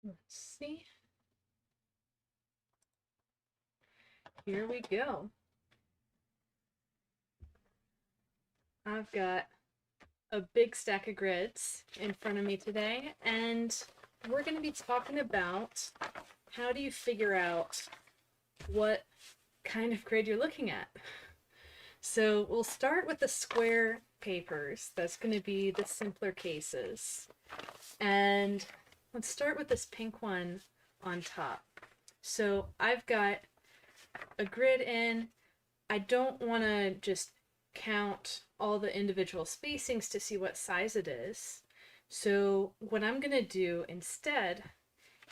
Let's see. Here we go. I've got a big stack of grids in front of me today, and we're going to be talking about how do you figure out what kind of grid you're looking at. So we'll start with the square papers. That's going to be the simpler cases. And let's start with this pink one on top. So I've got a grid in. I don't want to just count all the individual spacings to see what size it is. So what I'm going to do instead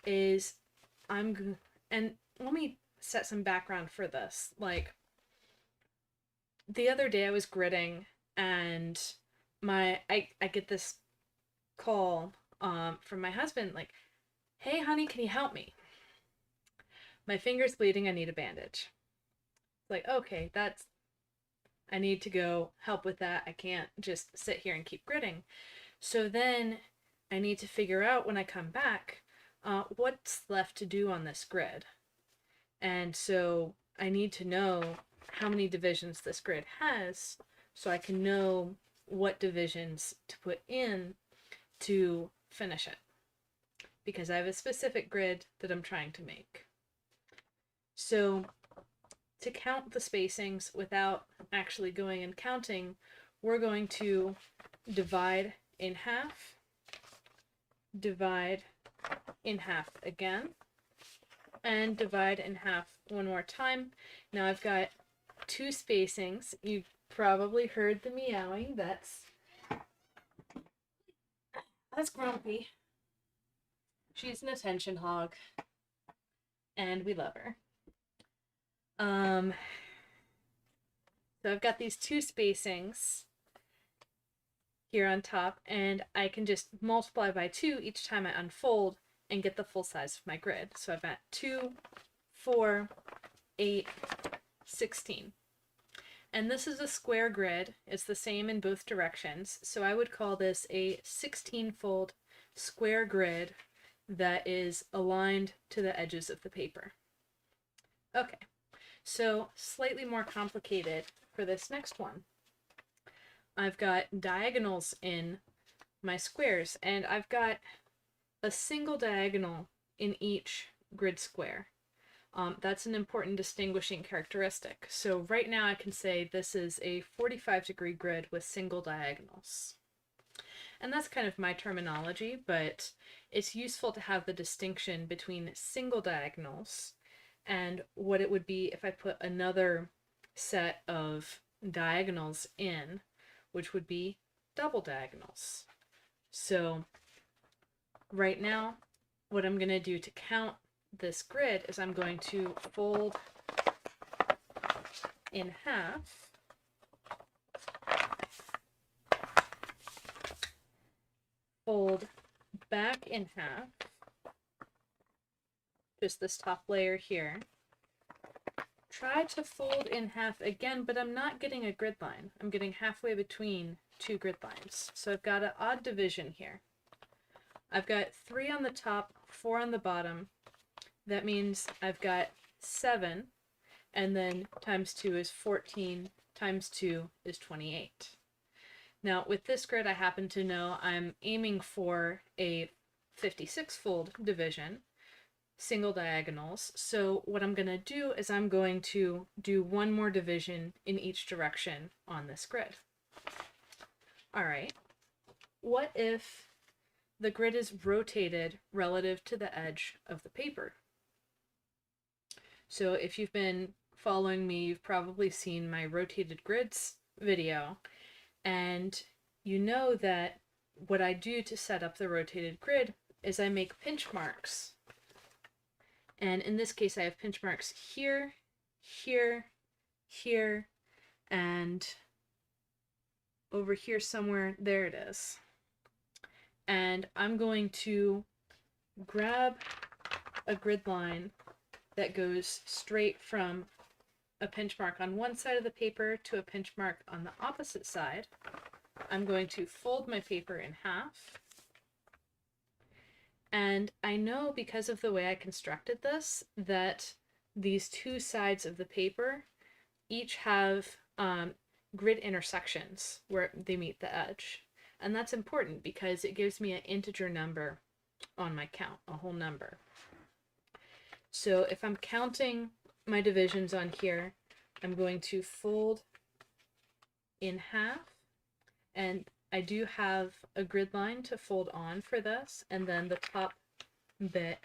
is and let me set some background for this. Like the other day I was gridding and I get this call from my husband like, "Hey honey, can you help me? My finger's bleeding, I need a bandage." Like, okay, that's I need to go help with that. I can't just sit here and keep gridding. So then I need to figure out when I come back what's left to do on this grid. And so I need to know how many divisions this grid has so I can know what divisions to put in to finish it. Because I have a specific grid that I'm trying to make. So to count the spacings without actually going and counting, we're going to divide in half, divide in half again, and divide in half one more time. Now I've got two spacings. You've probably heard the meowing. That's Grumpy. She's an attention hog, and we love her. So I've got these two spacings here on top, and I can just multiply by 2 each time I unfold and get the full size of my grid. So I've got 2, 4, 8, 16. And this is a square grid. It's the same in both directions. So I would call this a 16-fold square grid that is aligned to the edges of the paper. Okay, so slightly more complicated for this next one. I've got diagonals in my squares, and I've got a single diagonal in each grid square. That's an important distinguishing characteristic. So right now I can say this is a 45-degree grid with single diagonals. And that's kind of my terminology, but it's useful to have the distinction between single diagonals and what it would be if I put another set of diagonals in, which would be double diagonals. So right now, what I'm going to do to count this grid is I'm going to fold in half, fold back in half, just this top layer here. Try to fold in half again, but I'm not getting a grid line. I'm getting halfway between two grid lines. So I've got an odd division here. I've got 3 on the top, 4 on the bottom. That means I've got 7, and then times 2 is 14, times 2 is 28. Now with this grid I happen to know I'm aiming for a 56-fold division, single diagonals. So what I'm going to do is I'm going to do one more division in each direction on this grid. All right, what if the grid is rotated relative to the edge of the paper? So if you've been following me, you've probably seen my rotated grids video, and you know that what I do to set up the rotated grid is I make pinch marks. And in this case, I have pinch marks here, here, here, and over here somewhere. There it is. And I'm going to grab a grid line that goes straight from a pinch mark on one side of the paper to a pinch mark on the opposite side. I'm going to fold my paper in half, And I know because of the way I constructed this that these two sides of the paper each have grid intersections where they meet the edge. And that's important because it gives me an integer number on my count, a whole number. So if I'm counting my divisions on here, I'm going to fold in half, and I do have a grid line to fold on for this, and then the top bit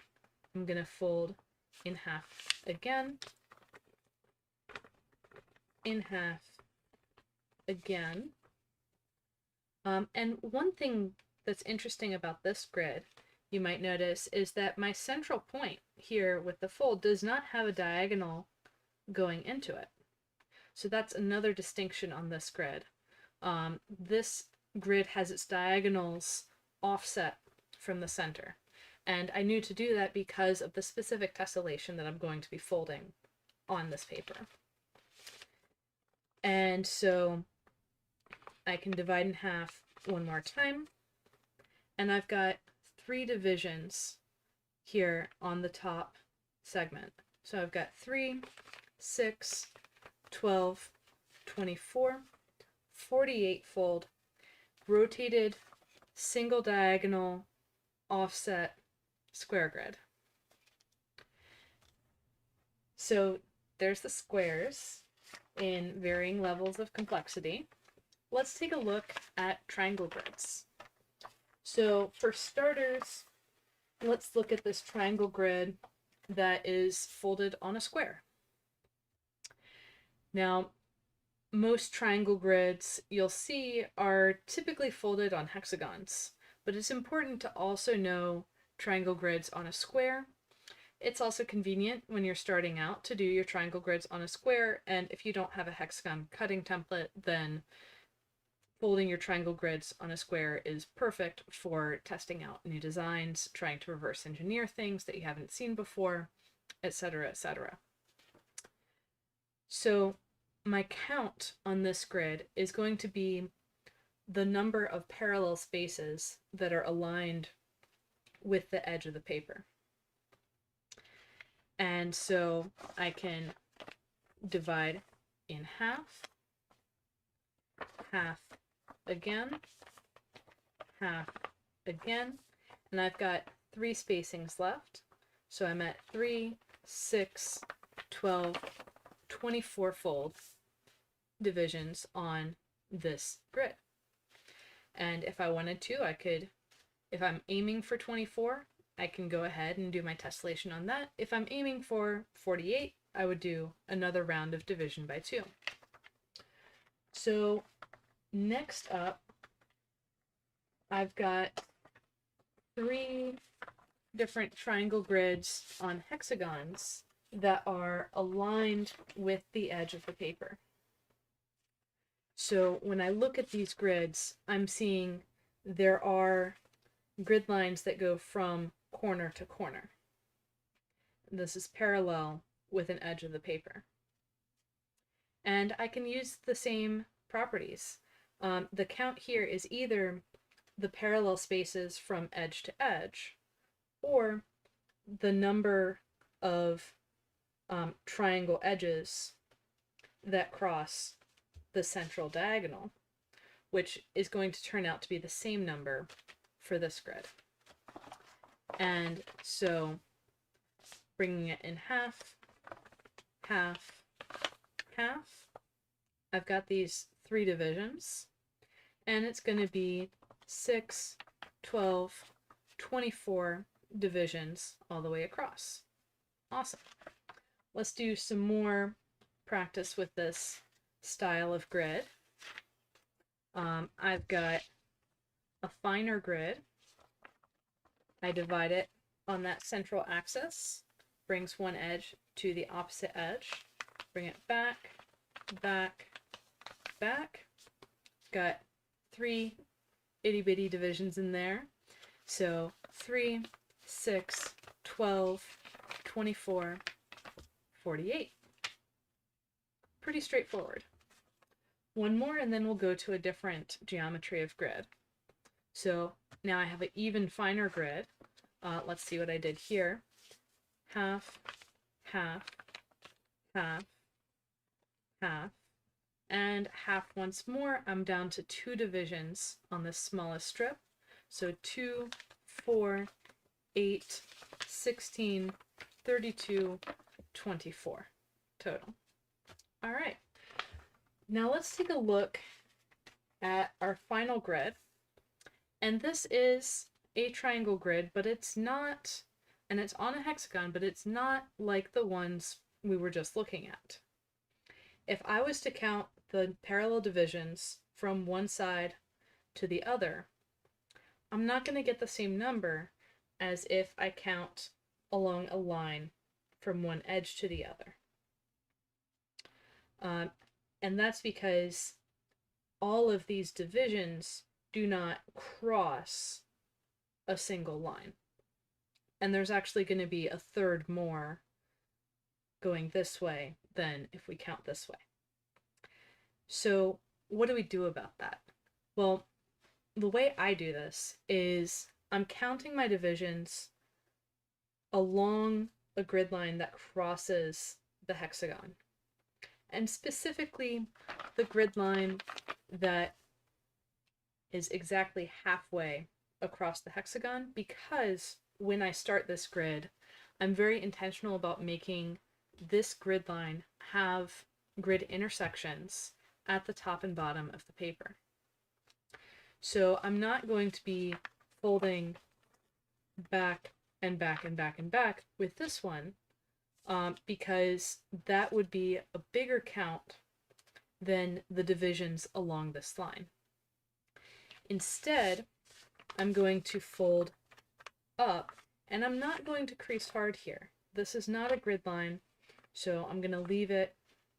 I'm going to fold in half again, in half again. And one thing that's interesting about this grid, you might notice, is that my central point here with the fold does not have a diagonal going into it. So that's another distinction on this grid. This grid has its diagonals offset from the center. And I knew to do that because of the specific tessellation that I'm going to be folding on this paper. And so I can divide in half one more time. And I've got 3 divisions here on the top segment. So I've got 3, 6, 12, 24, 48 fold, rotated, single diagonal, offset, square grid. So there's the squares in varying levels of complexity. Let's take a look at triangle grids. So for starters, let's look at this triangle grid that is folded on a square. Now, most triangle grids you'll see are typically folded on hexagons, but it's important to also know triangle grids on a square. It's also convenient when you're starting out to do your triangle grids on a square, and if you don't have a hexagon cutting template, then folding your triangle grids on a square is perfect for testing out new designs, trying to reverse engineer things that you haven't seen before, etc., etc. So my count on this grid is going to be the number of parallel spaces that are aligned with the edge of the paper. And so I can divide in half, half again, half again, and I've got 3 spacings left. So I'm at 3, 6, 12, 24 fold divisions on this grid. And if I wanted to, I could, if I'm aiming for 24, I can go ahead and do my tessellation on that. If I'm aiming for 48, I would do another round of division by 2. So next up, I've got 3 different triangle grids on hexagons that are aligned with the edge of the paper. So when I look at these grids, I'm seeing there are grid lines that go from corner to corner. This is parallel with an edge of the paper. And I can use the same properties. The count here is either the parallel spaces from edge to edge, or the number of triangle edges that cross the central diagonal, which is going to turn out to be the same number for this grid. And so bringing it in half, half, half, I've got these 3 divisions, and it's going to be 6, 12, 24 divisions all the way across. Awesome. Let's do some more practice with this style of grid. I've got a finer grid. I divide it on that central axis, brings one edge to the opposite edge, bring it back, back, back. Got 3 itty bitty divisions in there. So 3, 6, 12, 24, 48. Pretty straightforward. One more and then we'll go to a different geometry of grid. So now I have an even finer grid. Let's see what I did here. Half, half, half, half, and half once more. I'm down to 2 divisions on this smallest strip. So 2, 4, 8, 16, 32, 24 total. All right. Now let's take a look at our final grid. And this is a triangle grid, but it's not, and it's on a hexagon, but it's not like the ones we were just looking at. If I was to count the parallel divisions from one side to the other, I'm not going to get the same number as if I count along a line from one edge to the other. And that's because all of these divisions do not cross a single line. And there's actually going to be a third more going this way than if we count this way. So what do we do about that? Well, the way I do this is I'm counting my divisions along a grid line that crosses the hexagon. And specifically the grid line that is exactly halfway across the hexagon, because when I start this grid, I'm very intentional about making this grid line have grid intersections at the top and bottom of the paper. So I'm not going to be folding back and back and back and back with this one, because that would be a bigger count than the divisions along this line. Instead, I'm going to fold up, and I'm not going to crease hard here. This is not a grid line, so I'm going to leave it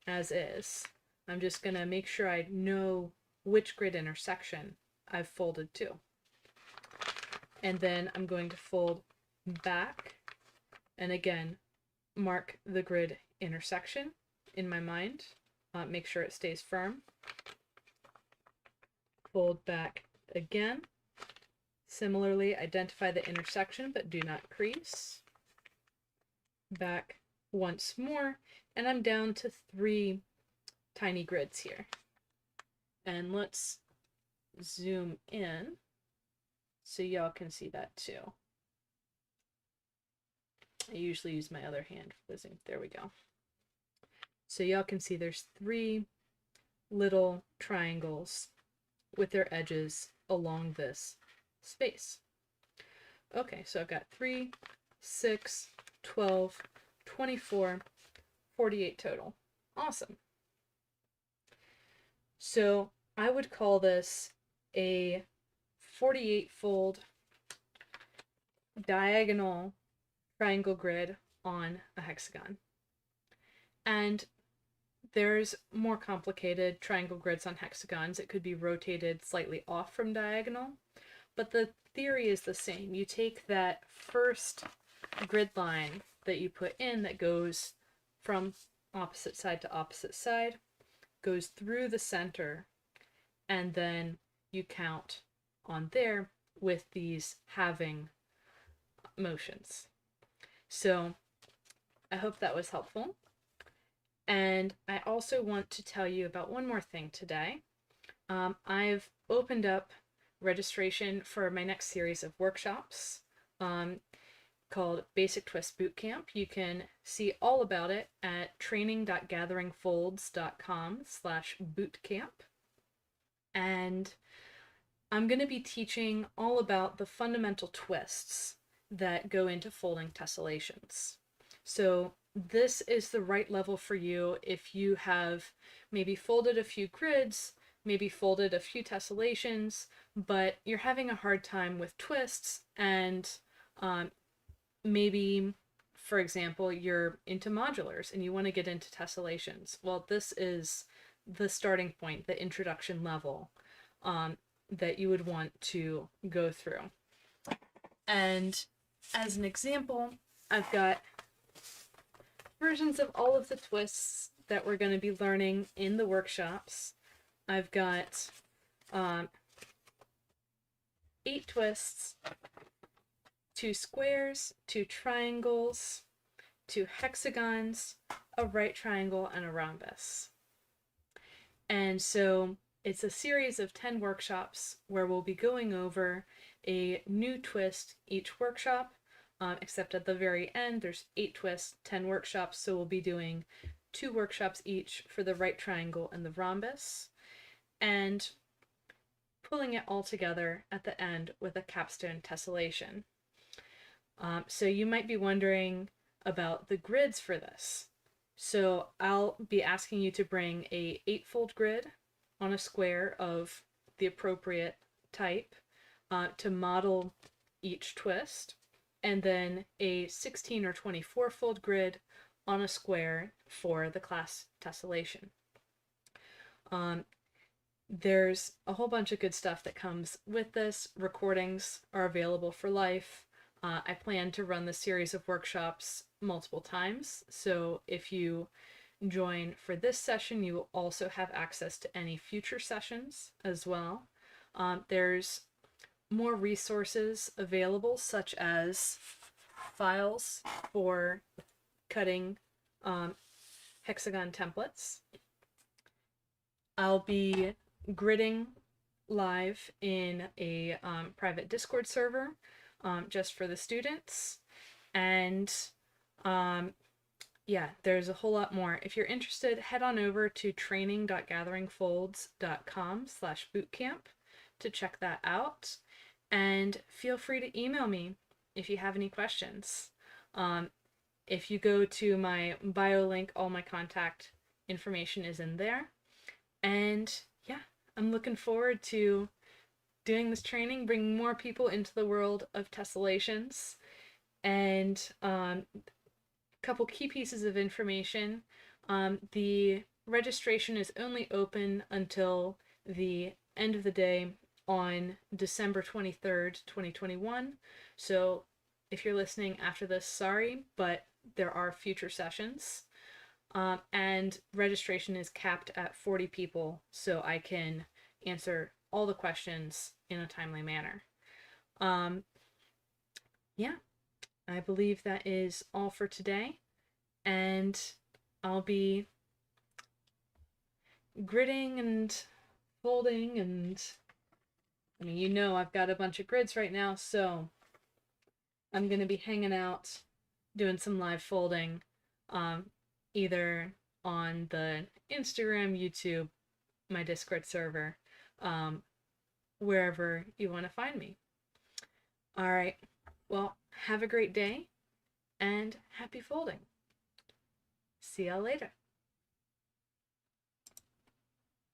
as is. I'm just going to make sure I know which grid intersection I've folded to. And then I'm going to fold back, and again, mark the grid intersection in my mind. Make sure it stays firm. Fold back again. Similarly, identify the intersection, but do not crease. Back once more, and I'm down to 3 tiny grids here. And let's zoom in so y'all can see that too. I usually use my other hand for the zoom. There we go. So y'all can see there's 3 little triangles with their edges along this space. Okay, so I've got 3, 6, 12, 24, 48 total. Awesome. So I would call this a 48 fold diagonal triangle grid on a hexagon. And there's more complicated triangle grids on hexagons. It could be rotated slightly off from diagonal, but the theory is the same. You take that first grid line that you put in that goes from opposite side to opposite side, goes through the center, and then you count on there with these halving motions. So I hope that was helpful. And I also want to tell you about one more thing today. I've opened up registration for my next series of workshops called Basic Twist Bootcamp. You can see all about it at training.gatheringfolds.com/bootcamp. And I'm going to be teaching all about the fundamental twists that go into folding tessellations. So this is the right level for you if you have maybe folded a few grids, maybe folded a few tessellations, but you're having a hard time with twists, and maybe, for example, you're into modulars and you want to get into tessellations. Well, this is the starting point, the introduction level that you would want to go through. And as an example, I've got versions of all of the twists that we're going to be learning in the workshops. I've got 8 twists 2 squares, 2 triangles, 2 hexagons, a right triangle, and a rhombus. And so it's a series of 10 workshops where we'll be going over a new twist each workshop, except at the very end there's 8 twists, 10 workshops, so we'll be doing 2 workshops each for the right triangle and the rhombus, and pulling it all together at the end with a capstone tessellation. So you might be wondering about the grids for this. So I'll be asking you to bring a 8-fold grid on a square of the appropriate type to model each twist, and then a 16 or 24-fold grid on a square for the class tessellation. There's a whole bunch of good stuff that comes with this. Recordings are available for life. I plan to run the series of workshops multiple times, so if you join for this session, you will also have access to any future sessions as well. There's more resources available, such as files for cutting hexagon templates. I'll be gridding live in a private Discord server just for the students, and yeah, there's a whole lot more. If you're interested, head on over to training.gatheringfolds.com/bootcamp to check that out, and feel free to email me if you have any questions. If you go to my bio link, all my contact information is in there. And yeah, I'm looking forward to doing this training, bringing more people into the world of tessellations. And couple key pieces of information. The registration is only open until the end of the day on December 23rd, 2021. So if you're listening after this, sorry, but there are future sessions. And registration is capped at 40 people, so I can answer all the questions in a timely manner. Yeah, I believe that is all for today, and I'll be gridding and folding, and I mean, you know, I've got a bunch of grids right now, so I'm going to be hanging out doing some live folding, either on the Instagram, YouTube, my Discord server, wherever you want to find me. All right, well, have a great day and happy folding. See y'all later.